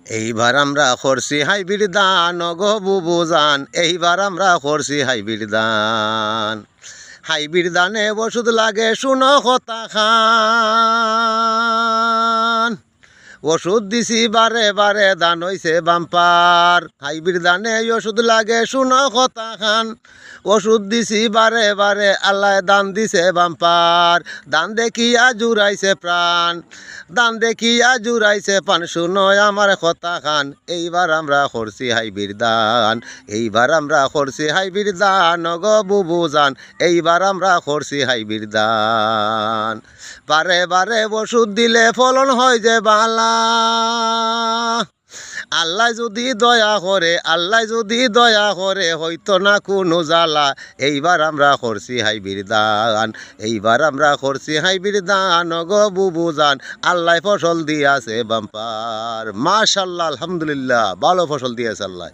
এইবার আমরা করছি হাইব্রিড ধান গো বুবুজান, এইবার আমরা করছি হাইব্রিড ধান। হাইব্রিড ধানে ওষুধ লাগে শুনো কথা খান। ওষুধ দিছি বারে বারে ধান হইছে বাম্পার। হাইব্রিড ধানে ওষুধ লাগে শুনো কথা খান। ওষুধ দিছি বারে বারে আল্লাহ দান দিছে বাম্পার। দান দেখিয়া জুড়াইছে প্রাণ, দান দেখিয়া জুড়াইছে পান। শুনো আমার কথা খান, এইবার আমরা করছি হাইব্রিড ধান, এইবার আমরা করছি হাইব্রিড ধান গো বুবুজান, এইবার আমরা করছি হাইব্রিড ধান। বারে বারে ওষুধ দিলে ফলন হয় যে বালা। আল্লাহ যদি দয়া করে, আল্লাহ যদি দয়া করে, হয়তো না কোনো জ্বালা। এইবার আমরা করছি হাইব্রিড ধান, এইবার আমরা করছি হাইব্রিড ধান গো বুবুজান, আল্লাহ ফসল দিয়াছে বাম্পার। মাশাআল্লাহ, আলহামদুলিল্লাহ, ভালো ফসল দিয়েছে আল্লাহ।